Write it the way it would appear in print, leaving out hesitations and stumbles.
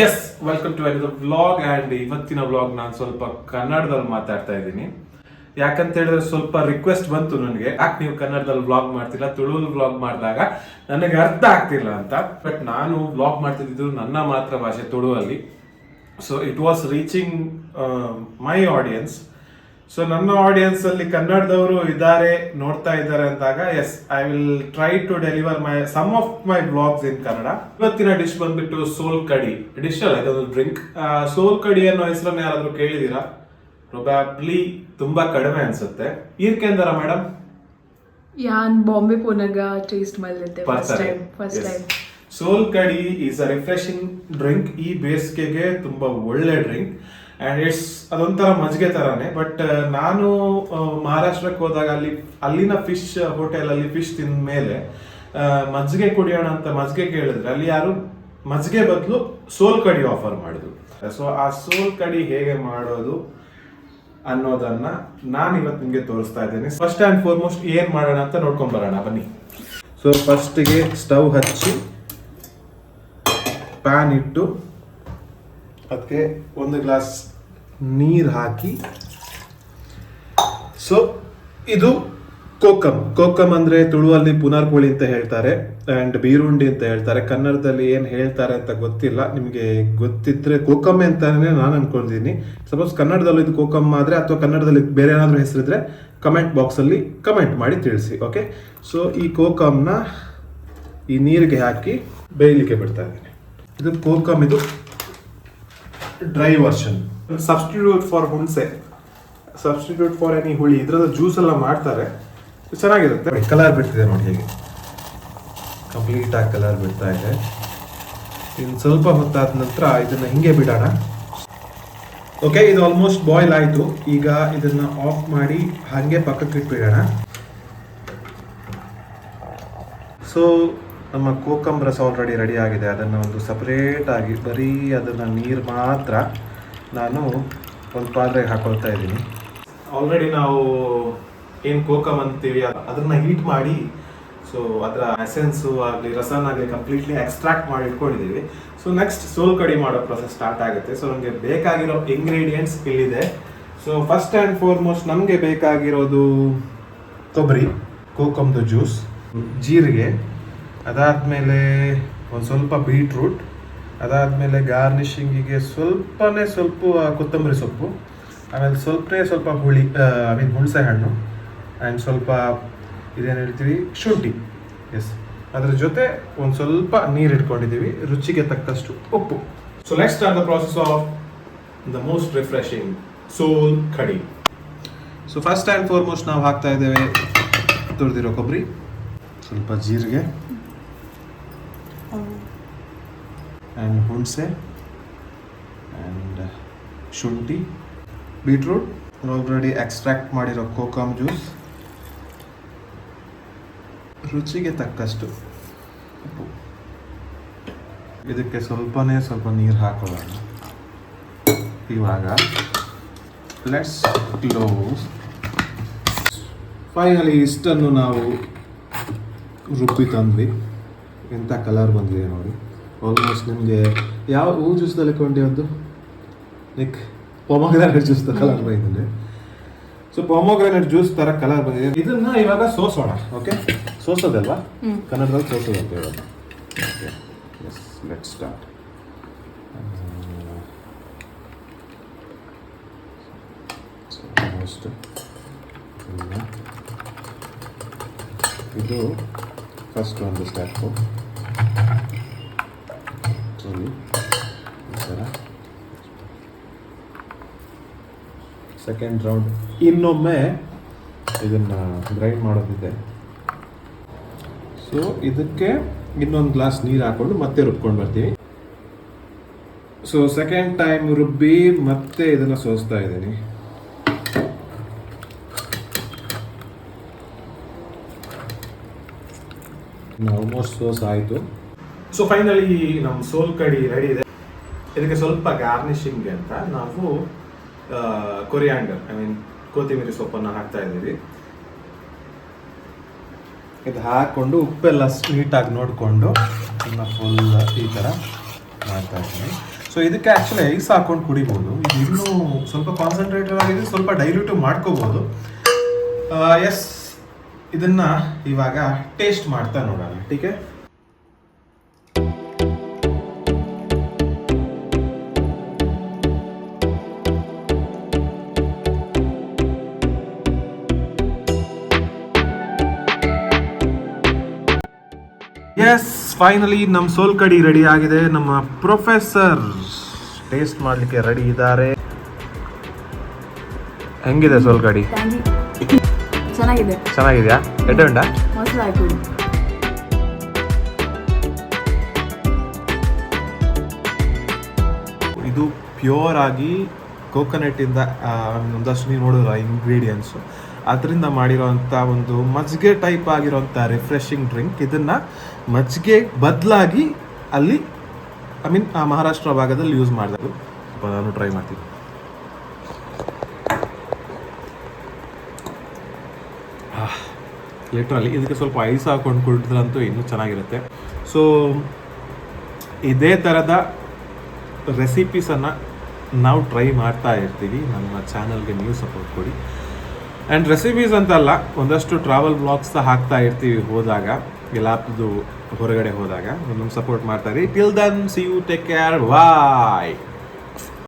S welcome to another vlog and ಇವತ್ತಿನ vlog ನಾನು ಸ್ವಲ್ಪ ಕನ್ನಡದಲ್ಲಿ ಮಾತಾಡ್ತಾ ಇದ್ದೀನಿ. ಯಾಕಂತ ಹೇಳಿದ್ರೆ ಸ್ವಲ್ಪ ರಿಕ್ವೆಸ್ಟ್ ಬಂತು ನನಗೆ, ಯಾಕೆ ನೀವು ಕನ್ನಡದಲ್ಲಿ ವ್ಲಾಗ್ ಮಾಡ್ತಿಲ್ಲ, ತುಳುವಲ್ಲಿ ವ್ಲಾಗ್ ಮಾಡಿದಾಗ ನನಗೆ ಅರ್ಥ ಆಗ್ತಿಲ್ಲ ಅಂತ. ಬಟ್ ನಾನು ವ್ಲಾಗ್ ಮಾಡ್ತಿದ್ದು ನನ್ನ ಮಾತೃ ಭಾಷೆ ತುಳುವಲ್ಲಿ. So it was reaching my audience. So ನನ್ನ ಆಡಿಯನ್ಸ್ ಅಲ್ಲಿ ಕನ್ನಡದವರು ಇದ್ದಾರೆ, ನೋಡ್ತಾ ಇದ್ದಾರೆ ಅಂದಾಗ yes I will try to deliver some of my vlogs in Kannada. ಇವತ್ತಿನ ಡಿಶ್ ಬಂದ್ಬಿಟ್ಟು ಸೋಲ್ ಕಡಿ ಡಿಶ್ ಅಲ್ಲ, ಇದೊಂದು ಡ್ರಿಂಕ್. ಸೋಲ್ ಕಡಿ ಅನ್ನೋ ಹೆಸರನ್ನ ಯಾರಾದ್ರೂ ಕೇಳಿದೀರಾ? ಪ್ರೊಬ್ಯಾಬ್ಲಿ ತುಂಬಾ ಕಡಿಮೆ ಅನ್ಸುತ್ತೆ. ಈರ್ಕೆಂದರ ಮೇಡಮ್? ಯಾನ್ ಬಾಂಬೆ ಪೋನಾಗ ಟೇಸ್ಟ್ ಮಾಡಿದ್ದೆ ಫಸ್ಟ್ ಟೈಮ್. ಸೋಲ್ ಕಡಿ ಈಸ್ ಅ ರಿಫ್ರೆಶಿಂಗ್ ಡ್ರಿಂಕ್. ಈ ಬೇಸಿಗೆಗೆ ತುಂಬಾ ಒಳ್ಳೆ ಡ್ರಿಂಕ್ ಅಂಡ್ ಅದೊಂಥರ ಮಜ್ಜಿಗೆ ತರಾನೇ. ಬಟ್ ನಾನು ಮಹಾರಾಷ್ಟ್ರಕ್ಕೆ ಹೋದಾಗ ಅಲ್ಲಿನ ಫಿಶ್ ಹೋಟೆಲ್ ಅಲ್ಲಿ ಫಿಶ್ ತಿಂದ ಮೇಲೆ ಮಜ್ಜಿಗೆ ಕುಡಿಯೋಣ ಅಂತ ಮಜ್ಜಿಗೆ ಕೇಳಿದ್ರೆ ಅಲ್ಲಿ ಯಾರು ಮಜ್ಜಿಗೆ ಬದಲು ಸೋಲ್ ಕಡಿ ಆಫರ್ ಮಾಡಿದ್ರು. ಸೊ ಆ ಸೋಲ್ ಕಡಿ ಹೇಗೆ ಮಾಡೋದು ಅನ್ನೋದನ್ನ ನಾನು ಇವತ್ತು ನಿಮಗೆ ತೋರಿಸ್ತಾ ಇದ್ದೇನೆ. ಫಸ್ಟ್ ಅಂಡ್ ಫಾರ್ಮೋಸ್ಟ್ ಏನ್ ಮಾಡೋಣ ಅಂತ ನೋಡ್ಕೊಂಡ್ ಬರೋಣ ಬನ್ನಿ. ಸೊ ಫಸ್ಟ್ಗೆ ಸ್ಟವ್ ಹಚ್ಚಿ ಪ್ಯಾನ್ ಇಟ್ಟು ಅದಕ್ಕೆ 1 ಗ್ಲಾಸ್ ನೀರು ಹಾಕಿ, ಸೊ ಇದು ಕೋಕಮ್ ಅಂದ್ರೆ ತುಳುವಲ್ಲಿ ಪುನರ್ಪೋಳಿ ಅಂತ ಹೇಳ್ತಾರೆ ಅಂಡ್ ಬೀರುಂಡಿ ಅಂತ ಹೇಳ್ತಾರೆ. ಕನ್ನಡದಲ್ಲಿ ಏನ್ ಹೇಳ್ತಾರೆ ಅಂತ ಗೊತ್ತಿಲ್ಲ, ನಿಮಗೆ ಗೊತ್ತಿದ್ರೆ ಕೋಕಮ್ ಅಂತಾನೆ ನಾನು ಅನ್ಕೊಂಡಿದ್ದೀನಿ. ಸಪೋಸ್ ಕನ್ನಡದಲ್ಲಿ ಇದು ಕೋಕಮ್ ಆದ್ರೆ ಅಥವಾ ಕನ್ನಡದಲ್ಲಿ ಬೇರೆ ಏನಾದ್ರೂ ಹೆಸರಿದ್ರೆ ಕಮೆಂಟ್ ಬಾಕ್ಸ್ ಅಲ್ಲಿ ಕಮೆಂಟ್ ಮಾಡಿ ತಿಳಿಸಿ. ಓಕೆ, ಸೊ ಈ ಕೋಕಮ್ನ ಈ ನೀರಿಗೆ ಹಾಕಿ ಬೇಯಲಿಕ್ಕೆ ಬಿಡ್ತಾ ಇದ್ದೀನಿ. ಇದು ಕೋಕಮ್, ಇದು ಡ್ರೈ ವರ್ಷನ್. ಸಬ್ಸ್ಟಿಟ್ಯೂಟ್ ಫಾರ್ ಹುಣಸೆ, ಸಬ್ಸ್ಟಿಟ್ಯೂಟ್ ಫಾರ್ ಎನಿ ಹುಳಿ. ಇದ್ರದ ಜ್ಯೂಸ್ ಎಲ್ಲ ಮಾಡ್ತಾರೆ, ಚೆನ್ನಾಗಿರುತ್ತೆ. ಕಲರ್ ಬಿಡ್ತಿದೆ ನೋಡಿ, ಹೇಗೆ ಕಂಪ್ಲೀಟ್ ಆಗಿ ಕಲರ್ ಬಿಡ್ತಾ ಇದೆ. ಇನ್ನು ಸ್ವಲ್ಪ ಹೊತ್ತಾದ ನಂತರ ಇದನ್ನ ಹಿಂಗೆ ಬಿಡೋಣ. ಓಕೆ, ಇದು ಆಲ್ಮೋಸ್ಟ್ ಬಾಯ್ಲ್ ಆಯ್ತು. ಈಗ ಇದನ್ನ ಆಫ್ ಮಾಡಿ ಹಾಗೆ ಪಕ್ಕಕ್ಕೆ ಇಟ್ಬಿಡೋಣ. ಸೊ ನಮ್ಮ ಕೋಕಮ್ ರಸ ಆಲ್ರೆಡಿ ರೆಡಿ ಆಗಿದೆ. ಅದನ್ನು ಒಂದು ಸಪ್ರೇಟ್ ಆಗಿ ಬರೀ ಅದನ್ನು ನೀರು ಮಾತ್ರ ನಾನು ಒಂದು ಪಾತ್ರೆಗೆ ಹಾಕೊಳ್ತಾ ಇದ್ದೀನಿ. ಆಲ್ರೆಡಿ ನಾವು ಏನು ಕೋಕಮ್ ಅಂತೀವಿ ಅದನ್ನ ಹೀಟ್ ಮಾಡಿ, ಸೊ ಅದರ ಎಸೆನ್ಸು ಆಗಲಿ ರಸನಾಗಲಿ ಕಂಪ್ಲೀಟ್ಲಿ ಎಕ್ಸ್ಟ್ರಾಕ್ಟ್ ಮಾಡಿ ಇಟ್ಕೊಂಡಿದ್ದೀವಿ. ಸೊ ನೆಕ್ಸ್ಟ್ ಸೋಲ್ ಕಡಿ ಮಾಡೋ ಪ್ರೊಸೆಸ್ ಸ್ಟಾರ್ಟ್ ಆಗುತ್ತೆ. ಸೊ ನಮಗೆ ಬೇಕಾಗಿರೋ ಇಂಗ್ರೀಡಿಯೆಂಟ್ಸ್ ಇಲ್ಲಿದೆ. ಸೊ ಫಸ್ಟ್ ಆ್ಯಂಡ್ ಫಾರ್ಮೋಸ್ಟ್ ನಮಗೆ ಬೇಕಾಗಿರೋದು ಕೊಬ್ಬರಿ, ಕೋಕಮ್ದು ಜ್ಯೂಸ್, ಜೀರಿಗೆ, ಅದಾದಮೇಲೆ ಒಂದು ಸ್ವಲ್ಪ ಬೀಟ್ರೂಟ್, ಅದಾದಮೇಲೆ ಗಾರ್ನಿಷಿಂಗಿಗೆ ಸ್ವಲ್ಪ ಕೊತ್ತಂಬರಿ ಸೊಪ್ಪು, ಆಮೇಲೆ ಸ್ವಲ್ಪ ಹುಣಸೆ ಹಣ್ಣು ಆ್ಯಂಡ್ ಸ್ವಲ್ಪ ಇದೇನು ಹೇಳ್ತೀವಿ ಶುಂಠಿ. ಎಸ್, ಅದ್ರ ಜೊತೆ ಒಂದು ಸ್ವಲ್ಪ ನೀರು ಇಟ್ಕೊಂಡಿದ್ದೀವಿ, ರುಚಿಗೆ ತಕ್ಕಷ್ಟು ಉಪ್ಪು. So let's start the process of the most refreshing sol kadhi. So first and foremost ನಾವು ಹಾಕ್ತಾ ಇದ್ದೇವೆ ತುರಿದಿರೋ ಕೊಬ್ಬರಿ, ಸ್ವಲ್ಪ ಜೀರಿಗೆ ಆ್ಯಂಡ್ ಹುಣಸೆ ಆ್ಯಂಡ್ ಶುಂಠಿ, ಬೀಟ್ರೂಟ್, ಆಲ್ರೆಡಿ ಎಕ್ಸ್ಟ್ರಾಕ್ಟ್ ಮಾಡಿರೋ ಕೋಕಮ್ ಜ್ಯೂಸ್, ರುಚಿಗೆ ತಕ್ಕಷ್ಟು ಉಪ್ಪು. ಇದಕ್ಕೆ ಸ್ವಲ್ಪ ನೀರು ಹಾಕೊಳ್ಳೋಣ. ಇವಾಗ ಲೆಟ್ಸ್ ಕ್ಲೋಸ್. ಫೈನಲಿ ಇಷ್ಟನ್ನು ನಾವು ರುಬ್ಬಿ ತಂದ್ವಿ. ಎಂಥ ಕಲರ್ ಬಂದಿದೆ ನೋಡಿ. ಆಲ್ಮೋಸ್ಟ್ ನಿಮಗೆ ಯಾವ ಹೂ ಜ್ಯೂಸ್ದಲ್ಲಿ ಕೊಂಡೆ ಲೈಕ್ ಪೊಮೊಗ್ರಾನೇಟ್ ಜ್ಯೂಸ್ ಕಲರ್ ಬಂದಿದೆ. ಸೊ ಪೊಮೊಗ್ರಾನೇಟ್ ಜ್ಯೂಸ್ ಥರ ಕಲರ್ ಬಂದಿದೆ. ಇದನ್ನ ಇವಾಗ ಸೋಸೋಣ. ಓಕೆ, ಸೋಸೋದಲ್ವಾ ಕನ್ನಡದಲ್ಲಿ? ಸೋಸೋದಂತೆ ಇವಾಗ. Okay, yes, let's start. Almost ಇದು ಫಸ್ಟ್ ಒಂದು ಸ್ಟೆಪ್ಪು. ಸೆಕೆಂಡ್ ರೌಂಡ್ ಇನ್ನೊಮ್ಮೆ ಇದನ್ನು ಗ್ರೈಂಡ್ ಮಾಡೋದಿದೆ. ಸೊ ಇದಕ್ಕೆ ಇನ್ನೊಂದು ಗ್ಲಾಸ್ ನೀರು ಹಾಕೊಂಡು ಮತ್ತೆ ರುಬ್ಕೊಂಡು ಬರ್ತೀವಿ. ಸೊ ಸೆಕೆಂಡ್ ಟೈಮ್ ರುಬ್ಬಿ ಮತ್ತೆ ಇದನ್ನು ಸೋಸ್ತಾ ಇದ್ದೀನಿ. ಆಲ್ಮೋಸ್ಟ್ ಸೋಸ್ ಆಯಿತು. ಸೊ ಫೈನಲಿ ನಮ್ಮ ಸೋಲ್ ಕಡಿ ರೆಡಿ ಇದೆ. ಇದಕ್ಕೆ ಸ್ವಲ್ಪ ಗಾರ್ನಿಷಿಂಗ್ ಅಂತ ನಾವು ಕೊರಿಯಾಂಡರ್ ಕೊತ್ತಂಬರಿ ಸೊಪ್ಪನ್ನು ಹಾಕ್ತಾ ಇದ್ದೀವಿ. ಇದು ಹಾಕ್ಕೊಂಡು ಉಪ್ಪೆಲ್ಲ ನೀಟಾಗಿ ನೋಡಿಕೊಂಡು ಫುಲ್ ಈ ಥರ ಮಾಡ್ತಾ ಇದ್ದೀನಿ. ಸೊ ಇದಕ್ಕೆ ಆ್ಯಕ್ಚುಲಿ ಐಸ್ ಹಾಕೊಂಡು ಕುಡಿಬೋದು. ಇದು ಇನ್ನೂ ಸ್ವಲ್ಪ ಕಾನ್ಸಂಟ್ರೇಟೆಡ್ ಆಗಿದೆ, ಸ್ವಲ್ಪ ಡೈಲ್ಯೂಟಿವ್ ಮಾಡ್ಕೋಬೋದು. ಎಸ್, ಇದನ್ನು ಇವಾಗ ಟೇಸ್ಟ್ ಮಾಡ್ತಾ ನೋಡೋಣ. ಟೀಕೆ. ಎಸ್, ಫೈನಲಿ ನಮ್ಮ ಸೋಲ್ಕಡಿ ರೆಡಿ ಆಗಿದೆ. ನಮ್ಮ ಪ್ರೊಫೆಸರ್ ಟೇಸ್ಟ್ ಮಾಡಲಿಕ್ಕೆ ರೆಡಿ ಇದ್ದಾರೆ. ಹೆಂಗಿದೆ ಸೋಲ್ಕಡಿ? ಚೆನ್ನಾಗಿದೆ. ಚೆನ್ನಾಗಿದೆಯಾ? ಎಡ್ಡ ಮೊಸರು ಹಾಕಿ. ಇದು ಪ್ಯೂರ್ ಆಗಿ ಕೋಕೋನಟ್ಟಿಂದ ಒಂದಷ್ಟು ನೀವು ನೋಡಿದ್ರ ಇಂಗ್ರೀಡಿಯೆಂಟ್ಸು, ಅದರಿಂದ ಮಾಡಿರೋವಂಥ ಒಂದು ಮಜ್ಜಿಗೆ ಟೈಪ್ ಆಗಿರೋಂಥ ರಿಫ್ರೆಶಿಂಗ್ ಡ್ರಿಂಕ್. ಇದನ್ನು ಮಜ್ಜಿಗೆ ಬದಲಾಗಿ ಅಲ್ಲಿ ಮಹಾರಾಷ್ಟ್ರ ಭಾಗದಲ್ಲಿ ಯೂಸ್ ಮಾಡಿದ್ರು. ನಾನು ಟ್ರೈ ಮಾಡ್ತೀನಿ. ಲಿಟ್ರಲಿ ಇದಕ್ಕೆ ಸ್ವಲ್ಪ ಐಸ್ ಹಾಕೊಂಡು ಕುಡಿದ್ರಂತೂ ಇನ್ನೂ ಚೆನ್ನಾಗಿರುತ್ತೆ. ಸೊ ಇದೇ ಥರದ ರೆಸಿಪೀಸನ್ನು ನಾವು ಟ್ರೈ ಮಾಡ್ತಾ ಇರ್ತೀವಿ. ನಮ್ಮ ಚಾನಲ್ಗೆ ನೀವು ಸಪೋರ್ಟ್ ಕೊಡಿ. ಆ್ಯಂಡ್ ರೆಸಿಪೀಸ್ ಅಂತಲ್ಲ, ಒಂದಷ್ಟು ಟ್ರಾವೆಲ್ ಬ್ಲಾಗ್ಸ್ ಹಾಕ್ತಾ ಇರ್ತೀವಿ ಹೋದಾಗ, ಎಲ್ಲಾದು ಹೊರಗಡೆ ಹೋದಾಗ. ನಮ್ಗೆ ಸಪೋರ್ಟ್ ಮಾಡ್ತಾ ಇರಿ. Till then, see you, take care, bye.